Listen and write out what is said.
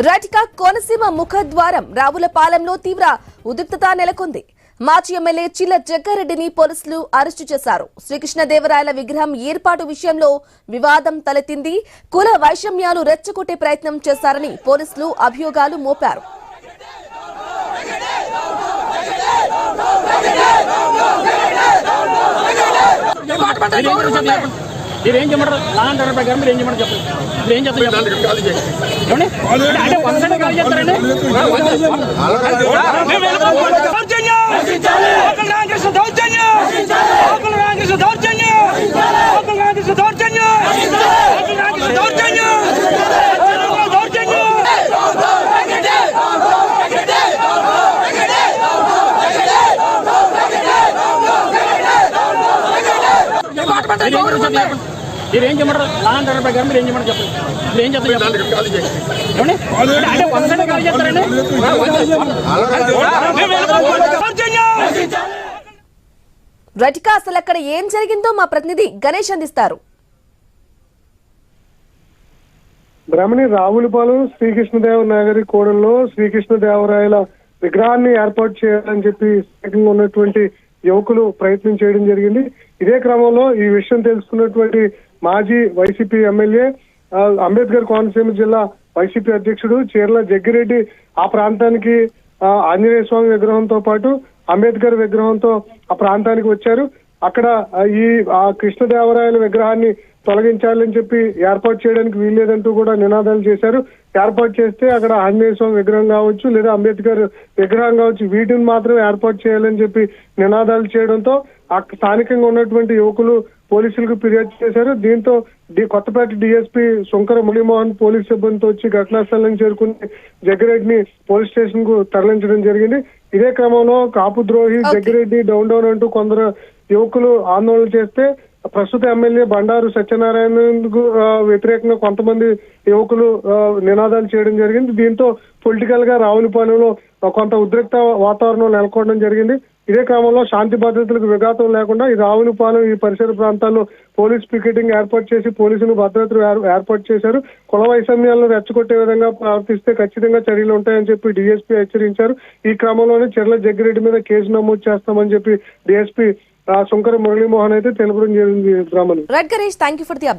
రైట్గా కోనసీమ ముఖద్వారం రావులపాలెంలో తీవ్ర ఉద్రిక్తత నెలకొంది. మాజీ ఎమ్మెల్యే చిల్ల జగ్గారెడ్డిని పోలీసులు అరెస్టు చేశారు. శ్రీకృష్ణదేవరాయల విగ్రహం ఏర్పాటు విషయంలో వివాదం తలెత్తింది. కుల వైషమ్యాలు రెచ్చగొట్టే ప్రయత్నం చేశారని పోలీసులు అభియోగాలు మోపారు. మీరేం చెప్పంటారు? లాంటి ప్రకారం మీరు ఏం చెప్పండి చెప్పండి. మీరు ఏం చెప్తారు? మీరేం చెప్పంటారు? లాంటి ప్రకారం మీరు ఏం చెప్పండి చెప్పండి. మీరు ఏం చెప్తారు? రైట్గా అసలు అక్కడ ఏం జరిగిందో మా ప్రతినిధి గణేష్ అందిస్తారు. బ్రహ్మణి రావులపాలెం శ్రీకృష్ణదేవరాయల కోడల్లో శ్రీకృష్ణదేవరాయల విగ్రహాన్ని ఏర్పాటు చేయాలని చెప్పి స్థానికంగా ఉన్నటువంటి యువకులు ప్రయత్నం చేయడం జరిగింది. ఇదే క్రమంలో ఈ విషయం తెలుసుకున్నటువంటి మాజీ వైసీపీ ఎమ్మెల్యే అంబేద్కర్ కోనసీమ జిల్లా వైసీపీ అధ్యక్షుడు చీర్ల జగ్గిరెడ్డి ఆ ప్రాంతానికి ఆంజనేయ స్వామి విగ్రహంతో పాటు అంబేద్కర్ విగ్రహంతో ఆ ప్రాంతానికి వచ్చారు. అక్కడ ఆ కృష్ణదేవరాయల విగ్రహాన్ని తొలగించాలని చెప్పి ఏర్పాటు చేయడానికి వీల్లేదంటూ కూడా నినాదాలు చేశారు. ఏర్పాటు చేస్తే అక్కడ ఆంజనేయ స్వామి విగ్రహం కావచ్చు లేదా అంబేద్కర్ విగ్రహం కావచ్చు వీటిని మాత్రం ఏర్పాటు చేయాలని చెప్పి నినాదాలు చేయడంతో స్థానికంగా ఉన్నటువంటి యువకులు పోలీసులకు ఫిర్యాదు చేశారు. దీంతో కొత్తపేట డిఎస్పీ శంకర మురళీమోహన్ పోలీస్ సిబ్బందితో వచ్చి ఘటనా స్థలానికి చేరుకుని జగ్గిరెడ్డిని పోలీస్ స్టేషన్ కు తరలించడం జరిగింది. ఇదే క్రమంలో కాపు ద్రోహి జగ్గిరెడ్డి డౌన్ డౌన్ అంటూ కొందరు యువకులు ఆందోళన చేస్తే ప్రస్తుత ఎమ్మెల్యే బండారు సత్యనారాయణకు వ్యతిరేకంగా కొంతమంది యువకులు నినాదాలు చేయడం జరిగింది. దీంతో పొలిటికల్ గా రావులపాలెంలో కొంత ఉద్రిక్త వాతావరణం నెలకొనడం జరిగింది. ఇదే క్రమంలో శాంతి భద్రతలకు విఘాతం లేకుండా ఈ రావులపాలెం ఈ పరిసర ప్రాంతాల్లో పోలీస్ పికెటింగ్ ఏర్పాటు చేసి పోలీసులు భద్రతలు ఏర్పాటు చేశారు. కుల వైషమ్యాలను రెచ్చగొట్టే విధంగా ప్రవర్తిస్తే ఖచ్చితంగా చర్యలు ఉంటాయని చెప్పి డీఎస్పీ హెచ్చరించారు. ఈ క్రమంలోనే చీర్ల జగ్గిరెడ్డి మీద కేసు నమోదు చేస్తామని చెప్పి డీఎస్పీ శంకర మురళీమోహన్ అయితే తెలుపడం జరిగింది. Brahmani right Ganesh, thank you for the update.